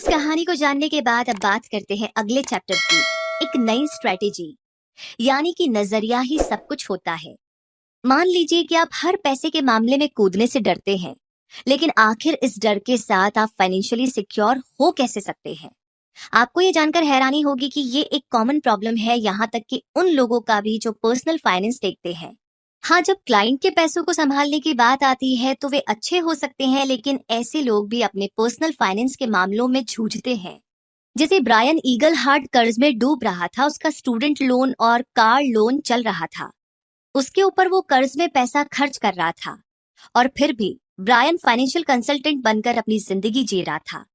इस कहानी को जानने के बाद अब बात करते हैं अगले चैप्टर की, एक नई स्ट्रेटेजी, यानी कि नजरिया ही सब कुछ होता है। मान लीजिए कि आप हर पैसे के मामले में कूदने से डरते हैं, लेकिन आखिर इस डर के साथ आप फाइनेंशियली सिक्योर हो कैसे सकते हैं? आपको ये जानकर हैरानी होगी कि ये एक कॉमन प्रॉब्लम है, यहाँ तक कि उन लोगों का भी जो पर्सनल फाइनेंस देखते हैं। हाँ, जब क्लाइंट के पैसों को संभालने की बात आती है तो वे अच्छे हो सकते हैं, लेकिन ऐसे लोग भी अपने पर्सनल फाइनेंस के मामलों में जूझते हैं। जैसे ब्रायन ईगल हार्ट कर्ज में डूब रहा था, उसका स्टूडेंट लोन और कार लोन चल रहा था, उसके ऊपर वो कर्ज में पैसा खर्च कर रहा था, और फिर भी ब्रायन फाइनेंशियल कंसल्टेंट बनकर अपनी जिंदगी जी रहा था।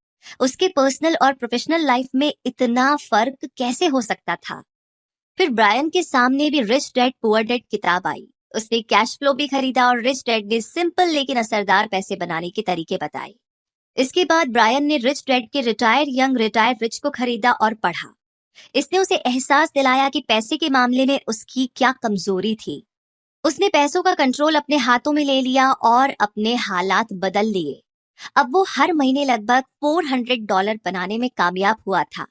उसके पर्सनल और प्रोफेशनल लाइफ में इतना फर्क कैसे हो सकता था? फिर ब्रायन के सामने भी रिच डैड पुअर डैड किताब आई। उसने कैश फ्लो भी खरीदा और रिच डैड ने सिंपल लेकिन असरदार पैसे बनाने के तरीके बताए। इसके बाद ब्रायन ने रिच डैड के रिटायर यंग रिटायर रिच को खरीदा और पढ़ा। इसने उसे एहसास दिलाया कि पैसे के मामले में उसकी क्या कमजोरी थी। उसने पैसों का कंट्रोल अपने हाथों में ले लिया और अपने हालात बदल लिए। अब वो हर महीने लगभग $400 बनाने में कामयाब हुआ था,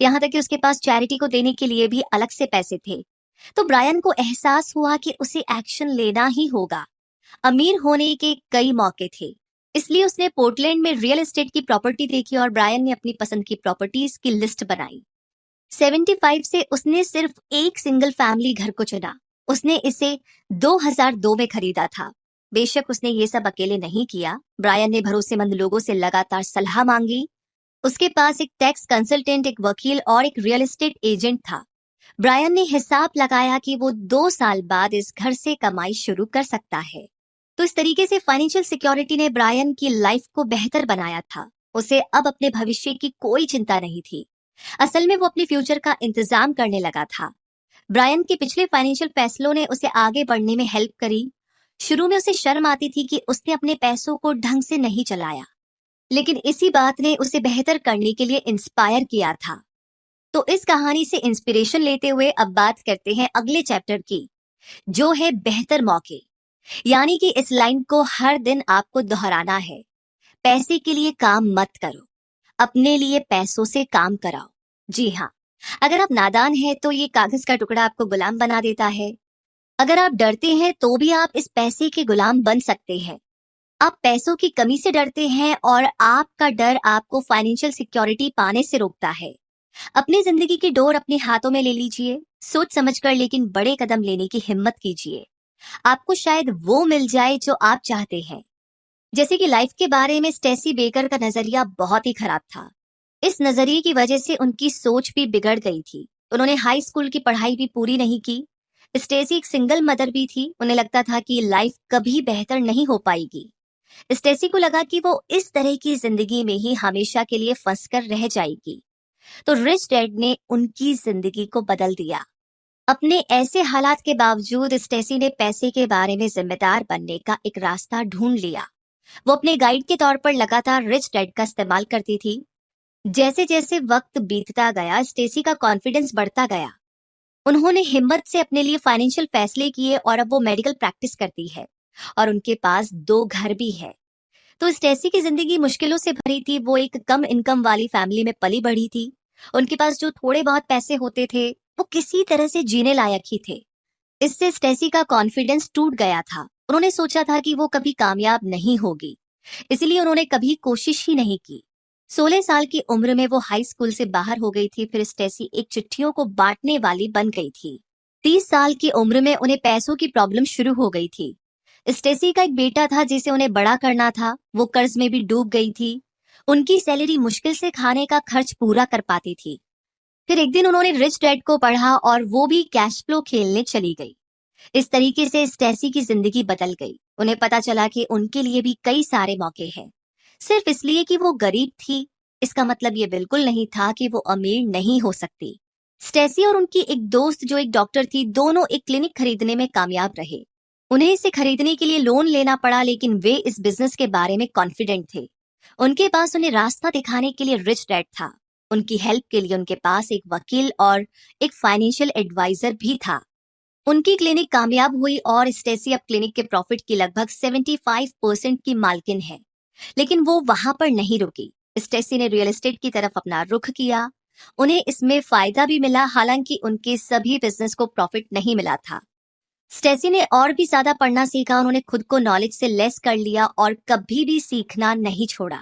यहाँ तक कि उसके पास चैरिटी को देने के लिए भी अलग से पैसे थे। तो ब्रायन को एहसास हुआ कि उसे एक्शन लेना ही होगा। अमीर होने के कई मौके थे, इसलिए उसने पोर्टलैंड में रियल एस्टेट की प्रॉपर्टी देखी और ब्रायन ने अपनी पसंद की प्रॉपर्टीज की लिस्ट बनाई। 75 से उसने सिर्फ एक सिंगल फैमिली घर को चुना। उसने इसे 2002 में खरीदा था। बेशक उसने ये सब अकेले नहीं किया। ब्रायन ने भरोसेमंद लोगों से लगातार सलाह मांगी। उसके पास एक टैक्स कंसल्टेंट, एक वकील और एक रियल एस्टेट एजेंट था। ब्रायन ने हिसाब लगाया कि वो 2 साल बाद इस घर से कमाई शुरू कर सकता है। तो इस तरीके से फाइनेंशियल सिक्योरिटी ने ब्रायन की लाइफ को बेहतर बनाया था। उसे अब अपने भविष्य की कोई चिंता नहीं थी। असल में वो अपने फ्यूचर का इंतजाम करने लगा था। ब्रायन के पिछले फाइनेंशियल फैसलों ने उसे आगे बढ़ने में हेल्प करी। शुरू में उसे शर्म आती थी कि उसने अपने पैसों को ढंग से नहीं चलाया, लेकिन इसी बात ने उसे बेहतर करने के लिए इंस्पायर किया था। तो इस कहानी से इंस्पिरेशन लेते हुए अब बात करते हैं अगले चैप्टर की, जो है बेहतर मौके। यानी कि इस लाइन को हर दिन आपको दोहराना है। पैसे के लिए काम मत करो, अपने लिए पैसों से काम कराओ। जी हाँ, अगर आप नादान हैं तो ये कागज का टुकड़ा आपको गुलाम बना देता है। अगर आप डरते हैं तो भी आप इस पैसे के गुलाम बन सकते हैं। आप पैसों की कमी से डरते हैं और आपका डर आपको फाइनेंशियल सिक्योरिटी पाने से रोकता है। अपनी जिंदगी की डोर अपने हाथों में ले लीजिए, सोच समझकर लेकिन बड़े कदम लेने की हिम्मत कीजिए। आपको शायद वो मिल जाए जो आप चाहते हैं। जैसे कि लाइफ के बारे में स्टेसी बेकर का नजरिया बहुत ही खराब था। इस नजरिए की वजह से उनकी सोच भी बिगड़ गई थी। उन्होंने हाई स्कूल की पढ़ाई भी पूरी नहीं की। स्टेसी एक सिंगल मदर भी थी। उन्हें लगता था कि लाइफ कभी बेहतर नहीं हो पाएगी। स्टेसी को लगा कि वो इस तरह की जिंदगी में ही हमेशा के लिए फंस कर रह जाएगी। तो रिच डैड ने उनकी जिंदगी को बदल दिया। अपने ऐसे हालात के बावजूद स्टेसी ने पैसे के बारे में जिम्मेदार बनने का एक रास्ता ढूंढ लिया। वो अपने गाइड के तौर पर लगातार रिच डैड का इस्तेमाल करती थी। जैसे जैसे वक्त बीतता गया, स्टेसी का कॉन्फिडेंस बढ़ता गया। उन्होंने हिम्मत से अपने लिए फाइनेंशियल फैसले किए और अब वो मेडिकल प्रैक्टिस करती है और उनके पास 2 घर भी है। तो स्टेसी की जिंदगी मुश्किलों से भरी थी। वो एक कम इनकम वाली फैमिली में पली बढ़ी थी। उनके पास जो थोड़े बहुत पैसे होते थे वो किसी तरह से जीने लायक ही थे। इससे स्टेसी का कॉन्फिडेंस टूट गया था। उन्होंने सोचा था कि वो कभी कामयाब नहीं होगी, इसलिए उन्होंने कभी कोशिश ही नहीं की। 16 साल की उम्र में वो हाई स्कूल से बाहर हो गई थी। फिर स्टेसी एक चिट्ठियों को बांटने वाली बन गई थी। 30 साल की उम्र में उन्हें पैसों की प्रॉब्लम शुरू हो गई थी। स्टेसी का एक बेटा था जिसे उन्हें बड़ा करना था। वो कर्ज में भी डूब गई थी। उनकी सैलरी मुश्किल से खाने का खर्च पूरा कर पाती थी। फिर एक दिन उन्होंने रिच डैड को पढ़ा और वो भी कैश फ्लो खेलने चली गई। इस तरीके से स्टेसी की जिंदगी बदल गई। उन्हें पता चला कि उनके लिए भी कई सारे मौके हैं। सिर्फ इसलिए कि वो गरीब थी, इसका मतलब ये बिल्कुल नहीं था कि वो अमीर नहीं हो सकती। स्टेसी और उनकी एक दोस्त जो एक डॉक्टर थी, दोनों एक क्लिनिक खरीदने में कामयाब रहे। उन्हें इसे खरीदने के लिए लोन लेना पड़ा, लेकिन वे इस बिजनेस के बारे में कॉन्फिडेंट थे। उनके पास उन्हें रास्ता दिखाने के लिए रिच डैड था। उनकी हेल्प के लिए उनके पास एक वकील और एक फाइनेंशियल एडवाइजर भी था। उनकी क्लिनिक कामयाब हुई और स्टेसी अब क्लिनिक के प्रॉफिट की लगभग 75% की मालकिन है। लेकिन वो वहां पर नहीं रुकी। स्टेसी ने रियल एस्टेट की तरफ अपना रुख किया। उन्हें इसमें फायदा भी मिला, हालांकि उनके सभी बिजनेस को प्रॉफिट नहीं मिला था। स्टेसी ने और भी ज्यादा पढ़ना सीखा। उन्होंने खुद को नॉलेज से लेस कर लिया और कभी भी सीखना नहीं छोड़ा।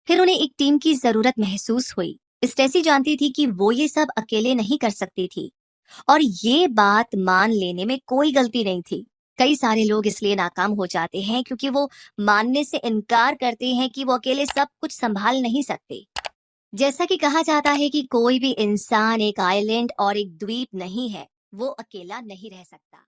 फिर उन्हें एक टीम की जरूरत महसूस हुई। स्टेसी जानती थी कि वो ये सब अकेले नहीं कर सकती थी, और ये बात मान लेने में कोई गलती नहीं थी। कई सारे लोग इसलिए नाकाम हो जाते हैं क्योंकि वो मानने से इनकार करते हैं कि वो अकेले सब कुछ संभाल नहीं सकते। जैसा कि कहा जाता है कि कोई भी इंसान एक आइलैंड और एक द्वीप नहीं है, वो अकेला नहीं रह सकता।